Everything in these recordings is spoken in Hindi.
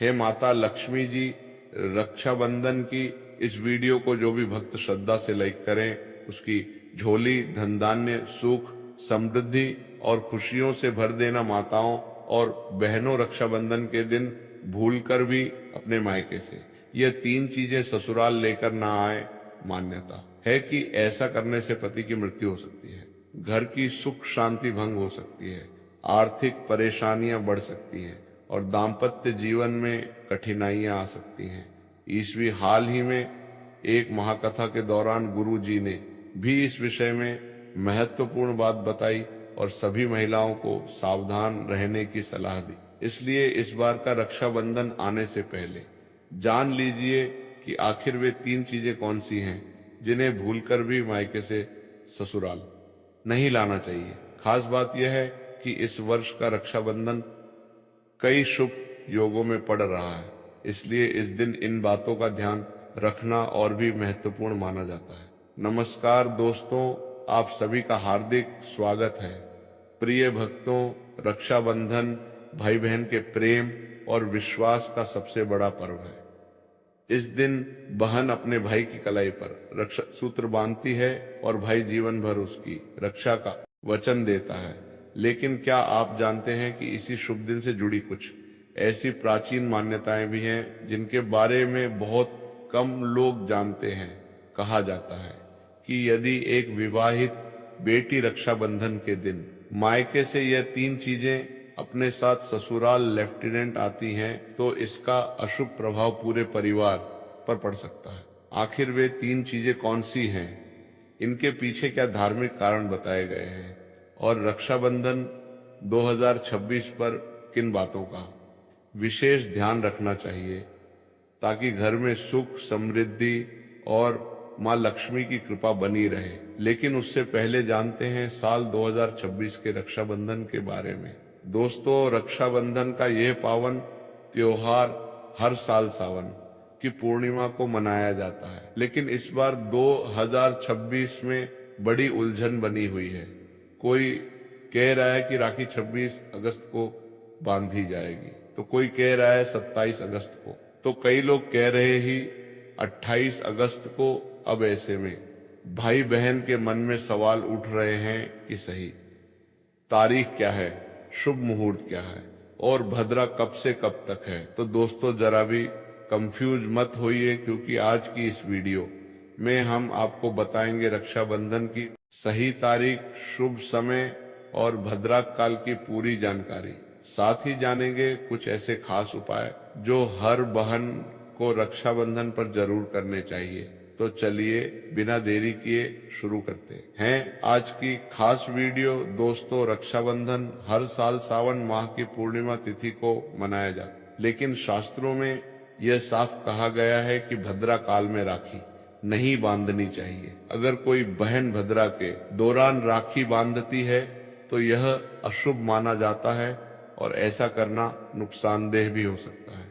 हे माता लक्ष्मी जी, रक्षाबंधन की इस वीडियो को जो भी भक्त श्रद्धा से लाइक करें, उसकी झोली धन धान्य सुख समृद्धि और खुशियों से भर देना माताओं और बहनों रक्षाबंधन के दिन भूलकर भी अपने मायके से ये 3 चीजें ससुराल लेकर ना आए। मान्यता है कि ऐसा करने से पति की मृत्यु हो सकती है, घर की सुख शांति भंग हो सकती है, आर्थिक परेशानियां बढ़ सकती हैं और दाम्पत्य जीवन में कठिनाइयां आ सकती हैं। ईस्वी हाल ही में एक महाकथा के दौरान गुरु जी ने भी इस विषय में महत्वपूर्ण बात बताई और सभी महिलाओं को सावधान रहने की सलाह दी। इसलिए इस बार का रक्षाबंधन आने से पहले जान लीजिए कि आखिर वे 3 चीजें कौन सी हैं जिन्हें भूलकर भी मायके से ससुराल नहीं लाना चाहिए। खास बात यह है कि इस वर्ष का रक्षाबंधन कई शुभ योगों में पड़ रहा है, इसलिए इस दिन इन बातों का ध्यान रखना और भी महत्वपूर्ण माना जाता है। नमस्कार दोस्तों, आप सभी का हार्दिक स्वागत है। प्रिय भक्तों, रक्षाबंधन भाई बहन के प्रेम और विश्वास का सबसे बड़ा पर्व है। इस दिन बहन अपने भाई की कलाई पर रक्षा सूत्र बांधती है और भाई जीवन भर उसकी रक्षा का वचन देता है। लेकिन क्या आप जानते हैं कि इसी शुभ दिन से जुड़ी कुछ ऐसी प्राचीन मान्यताएं भी हैं जिनके बारे में बहुत कम लोग जानते हैं। कहा जाता है कि यदि एक विवाहित बेटी रक्षाबंधन के दिन मायके से यह 3 चीजें अपने साथ ससुराल लेफ्टिनेंट आती हैं तो इसका अशुभ प्रभाव पूरे परिवार पर पड़ सकता है। आखिर वे 3 चीजें कौन सी हैं, इनके पीछे क्या धार्मिक कारण बताए गए हैं और रक्षाबंधन 2026 पर किन बातों का विशेष ध्यान रखना चाहिए ताकि घर में सुख समृद्धि और मां लक्ष्मी की कृपा बनी रहे। लेकिन उससे पहले जानते हैं साल 2026 के रक्षाबंधन के बारे में। दोस्तों, रक्षाबंधन का यह पावन त्योहार हर साल सावन की पूर्णिमा को मनाया जाता है, लेकिन इस बार 2026 में बड़ी उलझन बनी हुई है। कोई कह रहा है कि राखी 26 अगस्त को बांधी जाएगी, तो कोई कह रहा है 27 अगस्त को, तो कई लोग कह रहे ही 28 अगस्त को। अब ऐसे में भाई बहन के मन में सवाल उठ रहे हैं कि सही तारीख क्या है, शुभ मुहूर्त क्या है और भद्रा कब से कब तक है। तो दोस्तों, जरा भी कंफ्यूज मत होइए, क्योंकि आज की इस वीडियो में हम आपको बताएंगे रक्षाबंधन की सही तारीख, शुभ समय और भद्रा काल की पूरी जानकारी। साथ ही जानेंगे कुछ ऐसे खास उपाय जो हर बहन को रक्षाबंधन पर जरूर करने चाहिए। तो चलिए बिना देरी किए शुरू करते हैं आज की खास वीडियो। दोस्तों, रक्षाबंधन हर साल सावन माह की पूर्णिमा तिथि को मनाया जाता, लेकिन शास्त्रों में यह साफ कहा गया है कि भद्रा काल में राखी नहीं बांधनी चाहिए। अगर कोई बहन भद्रा के दौरान राखी बांधती है तो यह अशुभ माना जाता है और ऐसा करना नुकसानदेह भी हो सकता है।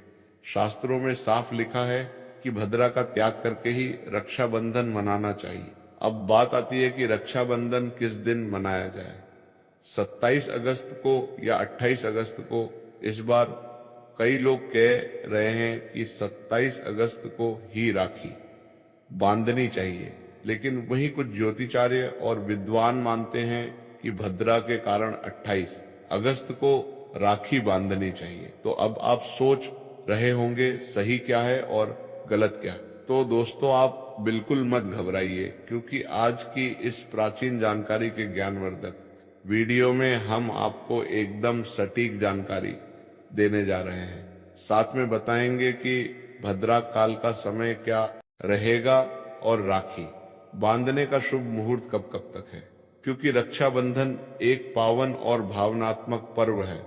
शास्त्रों में साफ लिखा है कि भद्रा का त्याग करके ही रक्षाबंधन मनाना चाहिए। अब बात आती है कि रक्षाबंधन किस दिन मनाया जाए, 27 अगस्त को या 28 अगस्त को। इस बार कई लोग कह रहे हैं कि 27 अगस्त को ही राखी बांधनी चाहिए, लेकिन वहीं कुछ ज्योतिचार्य और विद्वान मानते हैं कि भद्रा के कारण 28 अगस्त को राखी बांधनी चाहिए। तो अब आप सोच रहे होंगे सही क्या है और गलत क्या। तो दोस्तों, आप बिल्कुल मत घबराइए, क्योंकि आज की इस प्राचीन जानकारी के ज्ञानवर्धक वीडियो में हम आपको एकदम सटीक जानकारी देने जा रहे हैं। साथ में बताएंगे कि भद्रा काल का समय क्या रहेगा और राखी बांधने का शुभ मुहूर्त कब कब तक है, क्योंकि रक्षाबंधन एक पावन और भावनात्मक पर्व है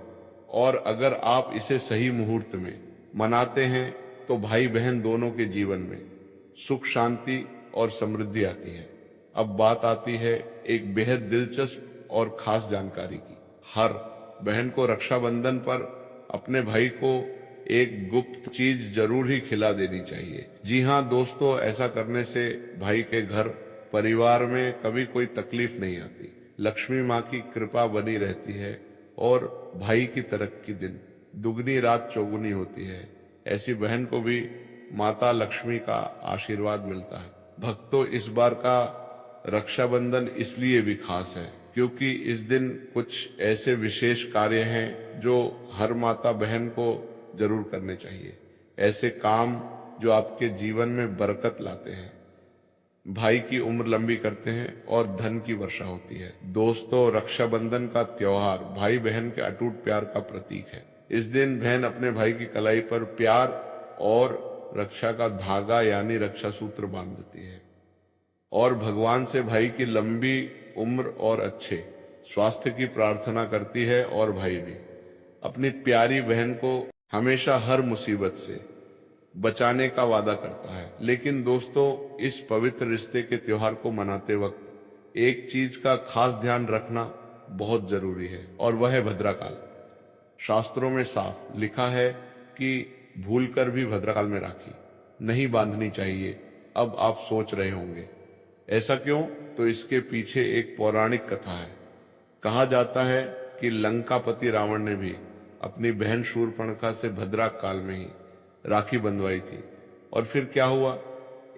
और अगर आप इसे सही मुहूर्त में मनाते हैं तो भाई बहन दोनों के जीवन में सुख शांति और समृद्धि आती है। अब बात आती है एक बेहद दिलचस्प और खास जानकारी की। हर बहन को रक्षाबंधन पर अपने भाई को एक गुप्त चीज जरूर ही खिला देनी चाहिए। जी हाँ दोस्तों, ऐसा करने से भाई के घर परिवार में कभी कोई तकलीफ नहीं आती, लक्ष्मी माँ की कृपा बनी रहती है और भाई की तरक्की दिन दुगनी रात चौगुनी होती है। ऐसी बहन को भी माता लक्ष्मी का आशीर्वाद मिलता है। भक्तों, इस बार का रक्षाबंधन इसलिए भी खास है क्योंकि इस दिन कुछ ऐसे विशेष कार्य हैं जो हर माता बहन को जरूर करने चाहिए। ऐसे काम जो आपके जीवन में बरकत लाते हैं, भाई की उम्र लंबी करते हैं और धन की वर्षा होती है। दोस्तों, रक्षाबंधन का त्योहार भाई बहन के अटूट प्यार का प्रतीक है। इस दिन बहन अपने भाई की कलाई पर प्यार और रक्षा का धागा यानी रक्षा सूत्र बांध देती है और भगवान से भाई की लंबी उम्र और अच्छे स्वास्थ्य की प्रार्थना करती है। और भाई भी अपनी प्यारी बहन को हमेशा हर मुसीबत से बचाने का वादा करता है। लेकिन दोस्तों, इस पवित्र रिश्ते के त्योहार को मनाते वक्त एक चीज का खास ध्यान रखना बहुत जरूरी है और वह है भद्राकाल। शास्त्रों में साफ लिखा है कि भूलकर भी भद्राकाल में राखी नहीं बांधनी चाहिए। अब आप सोच रहे होंगे ऐसा क्यों? तो इसके पीछे एक पौराणिक कथा है। कहा जाता है कि लंकापति रावण ने भी अपनी बहन शूर्पणखा से भद्राकाल में ही राखी बंधवाई थी। और फिर क्या हुआ?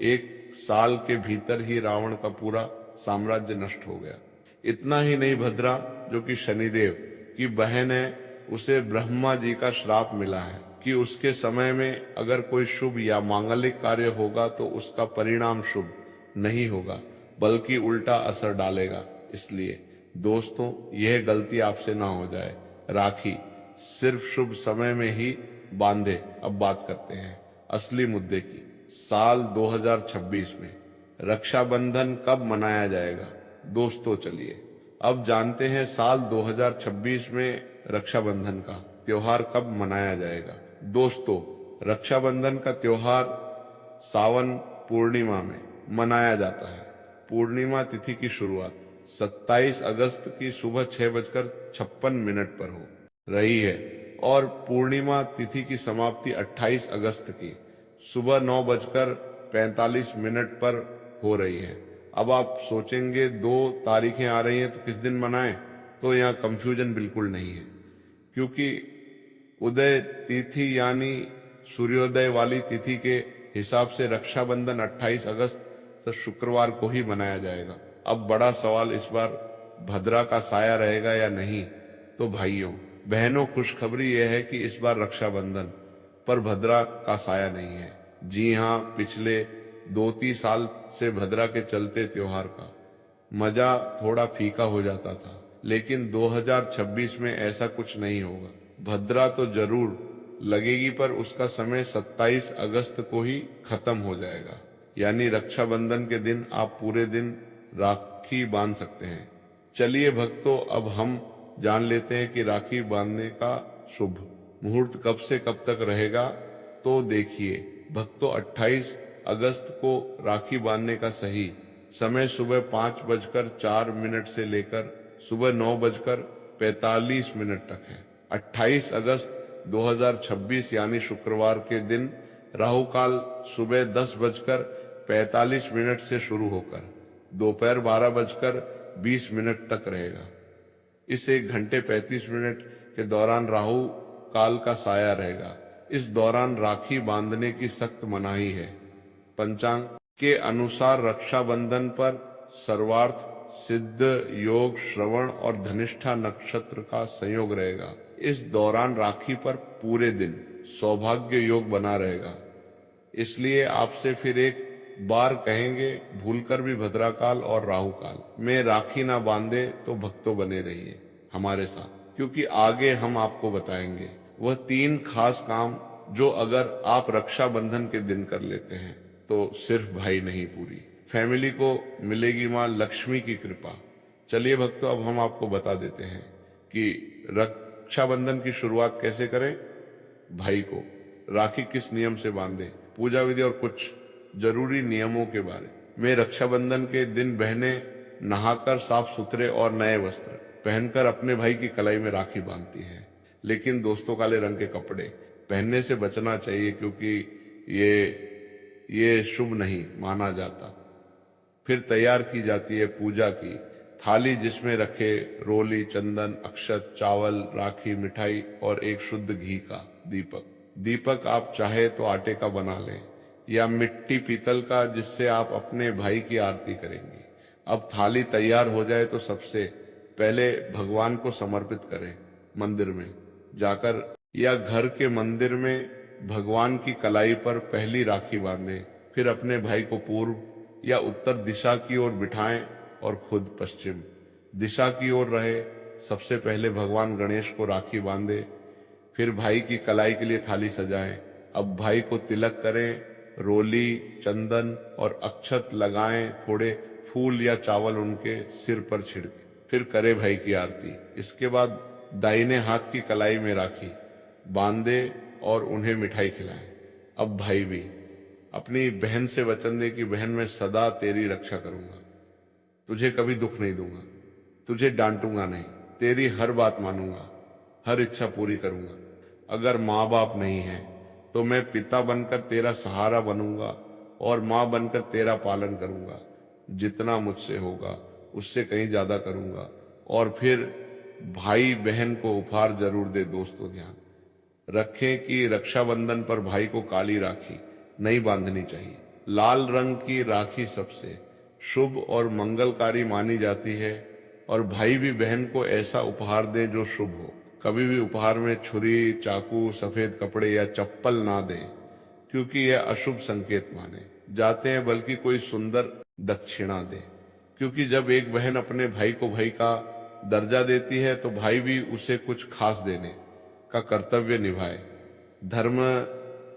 1 साल के भीतर ही रावण का पूरा साम्राज्य नष्ट हो गया। इतना ही नहीं, भद्रा जो कि शनिदेव की बहन है, उसे ब्रह्मा जी का श्राप मिला है कि उसके समय में अगर कोई शुभ या मांगलिक कार्य होगा तो उसका परिणाम शुभ नहीं होगा बल्कि उल्टा असर डालेगा। इसलिए दोस्तों, यह गलती आपसे ना हो जाए। राखी सिर्फ शुभ समय में ही बांधे। अब बात करते हैं असली मुद्दे की। साल 2026 में रक्षाबंधन कब मनाया जाएगा? दोस्तों, चलिए अब जानते हैं साल 2026 में रक्षाबंधन का त्योहार कब मनाया जाएगा। दोस्तों, रक्षाबंधन का त्योहार सावन पूर्णिमा में मनाया जाता है। पूर्णिमा तिथि की शुरुआत 27 अगस्त की सुबह 6:56 पर हो रही है और पूर्णिमा तिथि की समाप्ति 28 अगस्त की सुबह 9:45 पर हो रही है। अब आप सोचेंगे 2 तारीखें आ रही हैं तो किस दिन मनाएं? तो यहाँ कंफ्यूजन बिल्कुल नहीं है, क्योंकि उदय तिथि यानी सूर्योदय वाली तिथि के हिसाब से रक्षाबंधन 28 अगस्त तो शुक्रवार को ही मनाया जाएगा। अब बड़ा सवाल इस बार भद्रा का साया रहेगा या नहीं? तो भाइयों बहनों, खुशखबरी यह है कि इस बार रक्षाबंधन पर भद्रा का साया नहीं है। जी हाँ, पिछले 2-3 साल से भद्रा के चलते त्योहार का मजा थोड़ा फीका हो जाता था, लेकिन 2026 में ऐसा कुछ नहीं होगा। भद्रा तो जरूर लगेगी पर उसका समय 27 अगस्त को ही खत्म हो जाएगा। यानी रक्षाबंधन के दिन आप पूरे दिन राखी बांध सकते हैं। चलिए भक्तों, अब हम जान लेते हैं कि राखी बांधने का शुभ मुहूर्त कब से कब तक रहेगा। तो देखिए भक्तों, 28 अगस्त को राखी बांधने का सही समय सुबह 5:04 से लेकर सुबह 9:45 तक है। 28 अगस्त 2026 यानी शुक्रवार के दिन राहु काल सुबह 10:45 से शुरू होकर दोपहर 12:20 तक रहेगा। इस 1 घंटे 35 मिनट के दौरान राहु काल का साया रहेगा। इस दौरान राखी बांधने की सख्त मनाही है। पंचांग के अनुसार रक्षाबंधन पर सर्वार्थ सिद्ध योग श्रवण और धनिष्ठा नक्षत्र का संयोग रहेगा। इस दौरान राखी पर पूरे दिन सौभाग्य योग बना रहेगा। इसलिए आपसे फिर एक बार कहेंगे, भूलकर भी भद्राकाल और राहु काल में राखी ना बांधे तो भक्तों बने रहिए हमारे साथ, क्योंकि आगे हम आपको बताएंगे वह 3 खास काम जो अगर आप रक्षाबंधन के दिन कर लेते हैं तो सिर्फ भाई नहीं, पूरी फैमिली को मिलेगी मां लक्ष्मी की कृपा। चलिए भक्तों, अब हम आपको बता देते हैं कि रक्षाबंधन की शुरुआत कैसे करें, भाई को राखी किस नियम से बांधे, पूजा विधि और कुछ जरूरी नियमों के बारे में। रक्षाबंधन के दिन बहनें नहाकर साफ सुथरे और नए वस्त्र पहनकर अपने भाई की कलाई में राखी बांधती हैं। लेकिन दोस्तों, काले रंग के कपड़े पहनने से बचना चाहिए क्योंकि ये शुभ नहीं माना जाता। फिर तैयार की जाती है पूजा की थाली, जिसमें रखे रोली, चंदन, अक्षत, चावल, राखी, मिठाई और एक शुद्ध घी का दीपक। दीपक आप चाहे तो आटे का बना लें या मिट्टी पीतल का, जिससे आप अपने भाई की आरती करेंगे। अब थाली तैयार हो जाए तो सबसे पहले भगवान को समर्पित करें। मंदिर में जाकर या घर के मंदिर में भगवान की कलाई पर पहली राखी बांधें, फिर अपने भाई को पूर्व या उत्तर दिशा की ओर बिठाएं और खुद पश्चिम दिशा की ओर रहे। सबसे पहले भगवान गणेश को राखी बांधे, फिर भाई की कलाई के लिए थाली सजाएं। अब भाई को तिलक करें, रोली, चंदन और अक्षत लगाएं, थोड़े फूल या चावल उनके सिर पर छिड़के, फिर करे भाई की आरती। इसके बाद दाहिने हाथ की कलाई में राखी बांधे और उन्हें मिठाई खिलाएं। अब भाई भी अपनी बहन से वचन दे कि बहन मैं सदा तेरी रक्षा करूंगा, तुझे कभी दुख नहीं दूंगा, तुझे डांटूंगा नहीं, तेरी हर बात मानूंगा, हर इच्छा पूरी करूंगा। अगर माँ बाप नहीं है तो मैं पिता बनकर तेरा सहारा बनूंगा और माँ बनकर तेरा पालन करूंगा। जितना मुझसे होगा उससे कहीं ज्यादा करूंगा। और फिर भाई बहन को उपहार जरूर दे। दोस्तों ध्यान रखें कि रक्षाबंधन पर भाई को काली राखी नहीं बांधनी चाहिए। लाल रंग की राखी सबसे शुभ और मंगलकारी मानी जाती है और भाई भी बहन को ऐसा उपहार दे जो शुभ हो। कभी भी उपहार में छुरी, चाकू, सफेद कपड़े या चप्पल ना दें, क्योंकि यह अशुभ संकेत माने जाते हैं, बल्कि कोई सुंदर दक्षिणा दे, क्योंकि जब एक बहन अपने भाई को भाई का दर्जा देती है तो भाई भी उसे कुछ खास देने का कर्तव्य निभाए। धर्म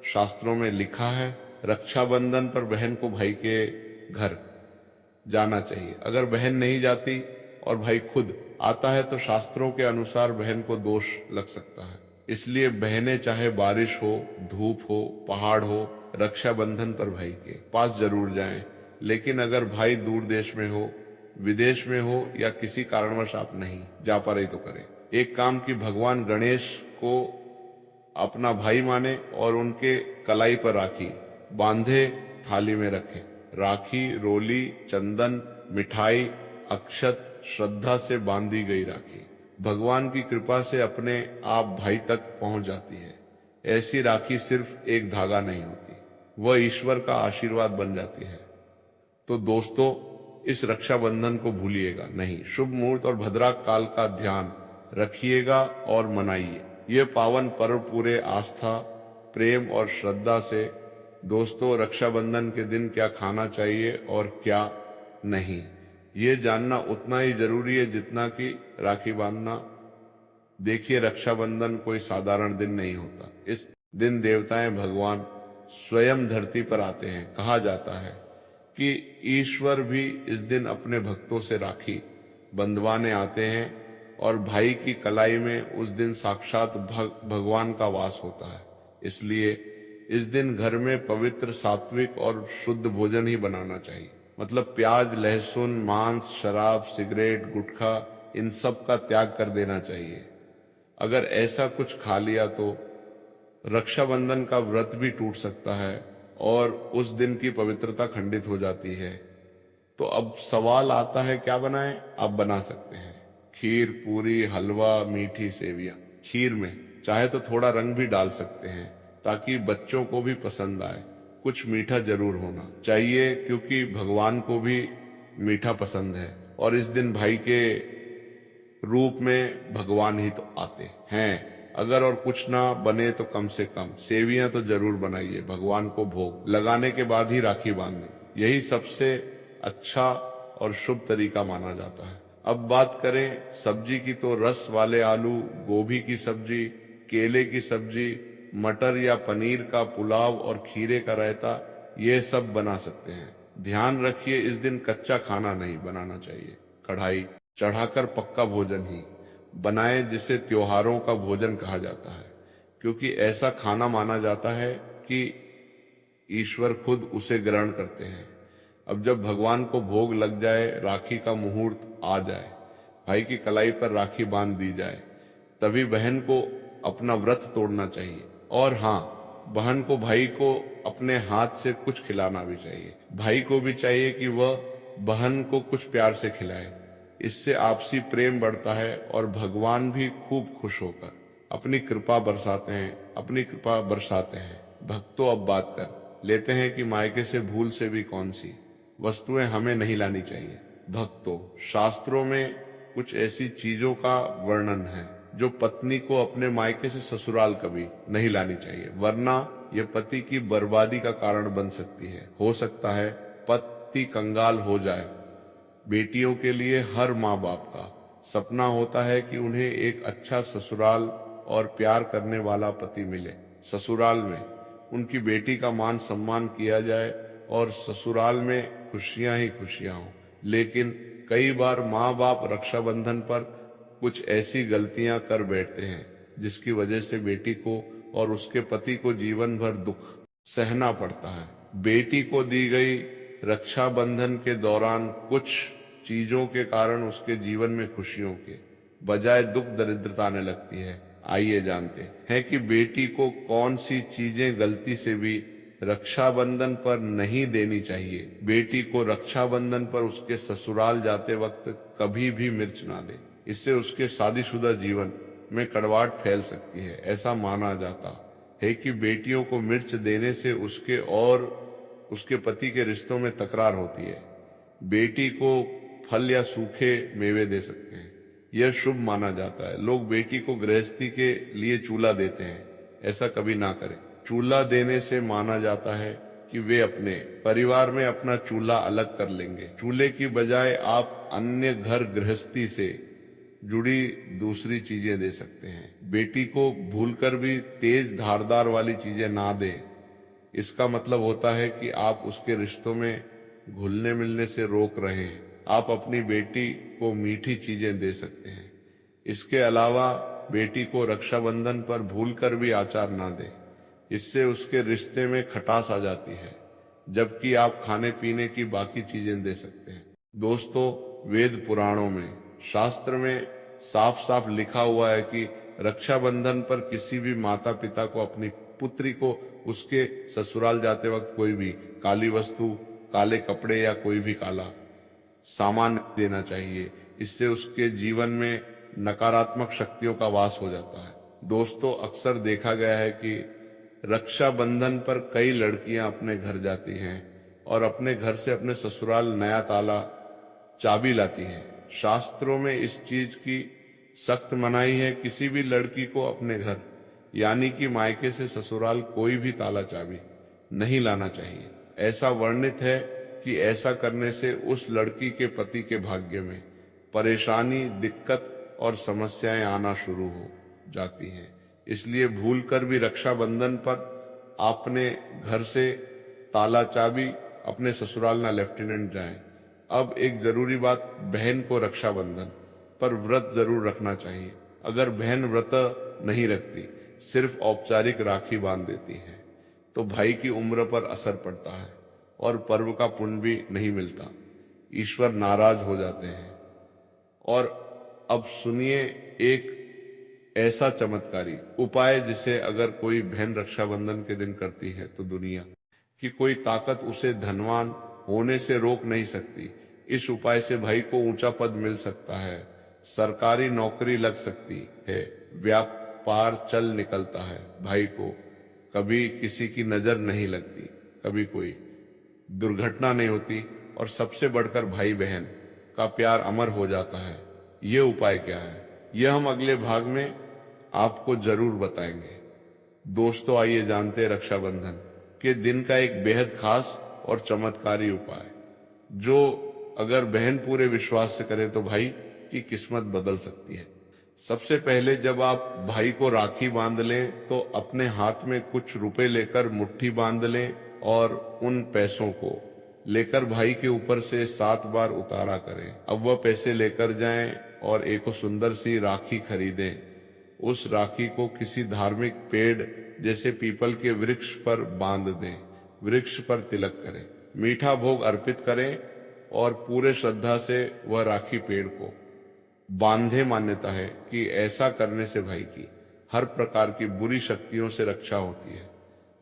शास्त्रों में लिखा है रक्षाबंधन पर बहन को भाई के घर जाना चाहिए। अगर बहन नहीं जाती और भाई खुद आता है तो शास्त्रों के अनुसार बहन को दोष लग सकता है। इसलिए बहनें चाहे बारिश हो, धूप हो, पहाड़ हो, रक्षाबंधन पर भाई के पास जरूर जाएं। लेकिन अगर भाई दूर देश में हो, विदेश में हो या किसी कारणवश आप नहीं जा पा रही तो करें एक काम कि भगवान गणेश को अपना भाई माने और उनके कलाई पर राखी बांधे थाली में रखें। राखी, रोली, चंदन, मिठाई, अक्षत श्रद्धा से बांधी गई राखी भगवान की कृपा से अपने आप भाई तक पहुंच जाती है। ऐसी राखी सिर्फ एक धागा नहीं होती, वह ईश्वर का आशीर्वाद बन जाती है। तो दोस्तों, इस रक्षाबंधन को भूलिएगा नहीं। शुभ मुहूर्त और भद्रा काल का ध्यान रखिएगा और मनाइए ये पावन पर्व पूरे आस्था, प्रेम और श्रद्धा से। दोस्तों, रक्षाबंधन के दिन क्या खाना चाहिए और क्या नहीं, ये जानना उतना ही जरूरी है जितना कि राखी बांधना। देखिए, रक्षाबंधन कोई साधारण दिन नहीं होता। इस दिन देवताएं भगवान स्वयं धरती पर आते हैं। कहा जाता है कि ईश्वर भी इस दिन अपने भक्तों से राखी बंधवाने आते हैं और भाई की कलाई में उस दिन साक्षात भगवान का वास होता है। इसलिए इस दिन घर में पवित्र, सात्विक और शुद्ध भोजन ही बनाना चाहिए। मतलब प्याज, लहसुन, मांस, शराब, सिगरेट, गुटखा, इन सब का त्याग कर देना चाहिए। अगर ऐसा कुछ खा लिया तो रक्षाबंधन का व्रत भी टूट सकता है और उस दिन की पवित्रता खंडित हो जाती है। तो अब सवाल आता है, क्या बनाएं? आप बना सकते हैं खीर, पूरी, हलवा, मीठी सेवियां। खीर में चाहे तो थोड़ा रंग भी डाल सकते हैं ताकि बच्चों को भी पसंद आए। कुछ मीठा जरूर होना चाहिए क्योंकि भगवान को भी मीठा पसंद है और इस दिन भाई के रूप में भगवान ही तो आते हैं। अगर और कुछ ना बने तो कम से कम सेवियां तो जरूर बनाइए। भगवान को भोग लगाने के बाद ही राखी बांधे, यही सबसे अच्छा और शुभ तरीका माना जाता है। अब बात करें सब्जी की, तो रस वाले आलू, गोभी की सब्जी, केले की सब्जी, मटर या पनीर का पुलाव और खीरे का रायता, ये सब बना सकते हैं। ध्यान रखिए, इस दिन कच्चा खाना नहीं बनाना चाहिए। कढ़ाई चढ़ाकर पक्का भोजन ही बनाए, जिसे त्योहारों का भोजन कहा जाता है, क्योंकि ऐसा खाना माना जाता है कि ईश्वर खुद उसे ग्रहण करते हैं। अब जब भगवान को भोग लग जाए, राखी का मुहूर्त आ जाए, भाई की कलाई पर राखी बांध दी जाए, तभी बहन को अपना व्रत तोड़ना चाहिए। और हाँ, बहन को भाई को अपने हाथ से कुछ खिलाना भी चाहिए। भाई को भी चाहिए कि वह बहन को कुछ प्यार से खिलाए। इससे आपसी प्रेम बढ़ता है और भगवान भी खूब खुश होकर अपनी कृपा बरसाते हैं। भक्तों, अब बात कर लेते हैं कि मायके से भूल से भी कौन सी वस्तुएं हमें नहीं लानी चाहिए। भक्तों, शास्त्रों में कुछ ऐसी चीजों का वर्णन है जो पत्नी को अपने मायके से ससुराल कभी नहीं लानी चाहिए, वरना यह पति की बर्बादी का कारण बन सकती है। हो सकता है पति कंगाल हो जाए। बेटियों के लिए हर माँ बाप का सपना होता है कि उन्हें एक अच्छा ससुराल और प्यार करने वाला पति मिले। ससुराल में उनकी बेटी का मान सम्मान किया जाए और ससुराल में खुशियां ही खुशियां हों। लेकिन कई बार माँ बाप रक्षाबंधन पर कुछ ऐसी गलतियां कर बैठते हैं जिसकी वजह से बेटी को और उसके पति को जीवन भर दुख सहना पड़ता है। बेटी को दी गई रक्षाबंधन के दौरान कुछ चीजों के कारण उसके जीवन में खुशियों के बजाय दुख दरिद्रता आने लगती है। आइए जानते हैं कि बेटी को कौन सी चीजें गलती से भी रक्षाबंधन पर नहीं देनी चाहिए। बेटी को रक्षाबंधन पर उसके ससुराल जाते वक्त कभी भी मिर्च ना दे। इससे उसके शादीशुदा जीवन में कड़वाहट फैल सकती है। ऐसा माना जाता है कि बेटियों को मिर्च देने से उसके और उसके पति के रिश्तों में तकरार होती है। बेटी को फल या सूखे मेवे दे सकते हैं, यह शुभ माना जाता है। लोग बेटी को गृहस्थी के लिए चूल्हा देते हैं, ऐसा कभी ना करें। चूल्हा देने से माना जाता है कि वे अपने परिवार में अपना चूल्हा अलग कर लेंगे। चूल्हे की बजाय आप अन्य घर गृहस्थी से जुड़ी दूसरी चीजें दे सकते हैं। बेटी को भूलकर भी तेज धारदार वाली चीजें ना दे। इसका मतलब होता है कि आप उसके रिश्तों में घुलने मिलने से रोक रहे हैं। आप अपनी बेटी को मीठी चीजें दे सकते हैं। इसके अलावा बेटी को रक्षाबंधन पर भूलकर भी अचार ना दें, इससे उसके रिश्ते में खटास आ जाती है, जबकि आप खाने पीने की बाकी चीजें दे सकते हैं। दोस्तों, वेद पुराणों में शास्त्र में साफ साफ लिखा हुआ है कि रक्षाबंधन पर किसी भी माता पिता को अपनी पुत्री को उसके ससुराल जाते वक्त कोई भी काली वस्तु, काले कपड़े या कोई भी काला सामान देना चाहिए। इससे उसके जीवन में नकारात्मक शक्तियों का वास हो जाता है। दोस्तों, अक्सर देखा गया है कि रक्षाबंधन पर कई लड़कियां अपने घर जाती हैं और अपने घर से अपने ससुराल नया ताला चाबी लाती हैं। शास्त्रों में इस चीज की सख्त मनाही है। किसी भी लड़की को अपने घर यानी कि मायके से ससुराल कोई भी ताला चाबी नहीं लाना चाहिए। ऐसा वर्णित है कि ऐसा करने से उस लड़की के पति के भाग्य में परेशानी, दिक्कत और समस्याएं आना शुरू हो जाती हैं। इसलिए भूलकर भी रक्षाबंधन पर आपने घर से ताला चाबी अपने ससुराल ना लेफ्टिनेंट जाएं। अब एक जरूरी बात, बहन को रक्षाबंधन पर व्रत जरूर रखना चाहिए। अगर बहन व्रत नहीं रखती, सिर्फ औपचारिक राखी बांध देती है, तो भाई की उम्र पर असर पड़ता है और पर्व का पुण्य भी नहीं मिलता। ईश्वर नाराज हो जाते हैं। और अब सुनिए एक ऐसा चमत्कारी उपाय जिसे अगर कोई बहन रक्षाबंधन के दिन करती है तो दुनिया की कोई ताकत उसे धनवान होने से रोक नहीं सकती। इस उपाय से भाई को ऊंचा पद मिल सकता है, सरकारी नौकरी लग सकती है, व्यापार चल निकलता है। भाई को कभी किसी की नजर नहीं लगती, कभी कोई दुर्घटना नहीं होती और सबसे बढ़कर भाई बहन का प्यार अमर हो जाता है। ये उपाय क्या है, यह हम अगले भाग में आपको जरूर बताएंगे। दोस्तों, आइए जानते हैं रक्षाबंधन के दिन का एक बेहद खास और चमत्कारी उपाय, जो अगर बहन पूरे विश्वास से करे तो भाई की किस्मत बदल सकती है। सबसे पहले जब आप भाई को राखी बांध लें तो अपने हाथ में कुछ रुपए लेकर मुट्ठी बांध लें और उन पैसों को लेकर भाई के ऊपर से 7 बार उतारा करें। अब वह पैसे लेकर जाएं और एक सुंदर सी राखी खरीदें। उस राखी को किसी धार्मिक पेड़ जैसे पीपल के वृक्ष पर बांध दें। वृक्ष पर तिलक करें, मीठा भोग अर्पित करें और पूरे श्रद्धा से वह राखी पेड़ को बांधे। मान्यता है कि ऐसा करने से भाई की हर प्रकार की बुरी शक्तियों से रक्षा होती है।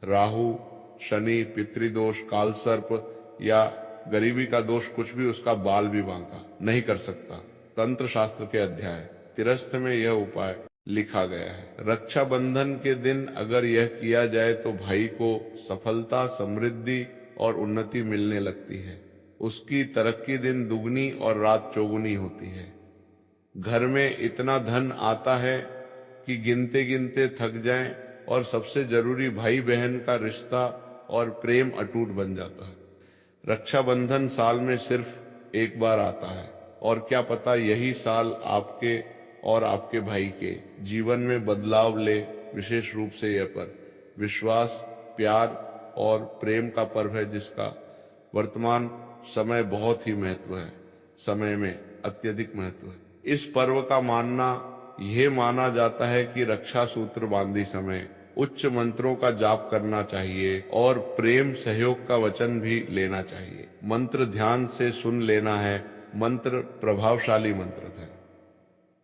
राहु, शनि, पितृदोष, कालसर्प या गरीबी का दोष कुछ भी उसका बाल भी बांका नहीं कर सकता। तंत्र शास्त्र के अध्याय 63 में यह उपाय लिखा गया है। रक्षाबंधन के दिन अगर यह किया जाए तो भाई को सफलता, समृद्धि और उन्नति मिलने लगती है। उसकी तरक्की दिन दुगनी और रात चौगुनी होती है। घर में इतना धन आता है कि गिनते गिनते थक जाएं, और सबसे जरूरी भाई बहन का रिश्ता और प्रेम अटूट बन जाता है। रक्षाबंधन साल में सिर्फ एक बार आता है, और क्या पता यही साल आपके और आपके भाई के जीवन में बदलाव ले। विशेष रूप से यह पर्व विश्वास, प्यार और प्रेम का पर्व है, जिसका वर्तमान समय बहुत ही महत्व है, समय में अत्यधिक महत्व है। इस पर्व का यह माना जाता है कि रक्षा सूत्र बांधी समय उच्च मंत्रों का जाप करना चाहिए और प्रेम सहयोग का वचन भी लेना चाहिए। मंत्र ध्यान से सुन लेना है। मंत्र प्रभावशाली मंत्र है।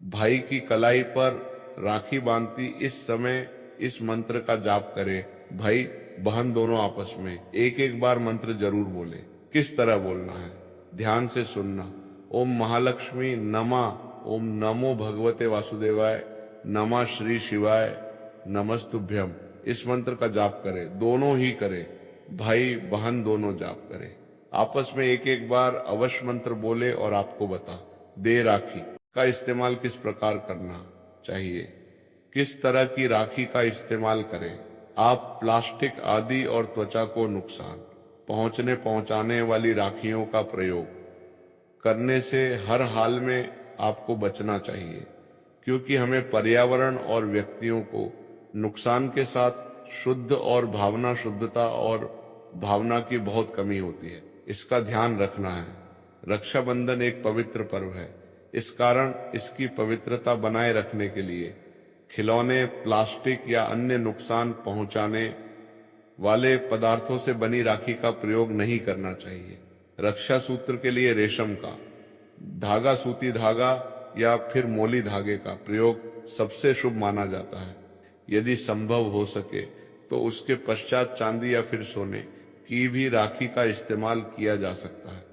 भाई की कलाई पर राखी बांधती इस समय इस मंत्र का जाप करें। भाई बहन दोनों आपस में एक एक बार मंत्र जरूर बोले। किस तरह बोलना है? ध्यान से सुनना। ओम महालक्ष्मी नमः, ओम नमो भगवते वासुदेवाय, नमः श्री शिवाय, नमस्तुभ्यम। इस मंत्र का जाप करें। दोनों ही करें, भाई बहन दोनों जाप करें। आपस में एक एक बार अवश्य मंत्र बोले और आपको बता दे राखी का इस्तेमाल किस प्रकार करना चाहिए, किस तरह की राखी का इस्तेमाल करें। आप प्लास्टिक आदि और त्वचा को नुकसान पहुंचाने वाली राखियों का प्रयोग करने से हर हाल में आपको बचना चाहिए, क्योंकि हमें पर्यावरण और व्यक्तियों को नुकसान के साथ शुद्ध और भावना शुद्धता और भावना की बहुत कमी होती है। इसका ध्यान रखना है। रक्षाबंधन एक पवित्र पर्व है। इस कारण इसकी पवित्रता बनाए रखने के लिए खिलौने, प्लास्टिक या अन्य नुकसान पहुंचाने वाले पदार्थों से बनी राखी का प्रयोग नहीं करना चाहिए। रक्षा सूत्र के लिए रेशम का धागा, सूती धागा या फिर मोली धागे का प्रयोग सबसे शुभ माना जाता है। यदि संभव हो सके तो उसके पश्चात चांदी या फिर सोने की भी राखी का इस्तेमाल किया जा सकता है।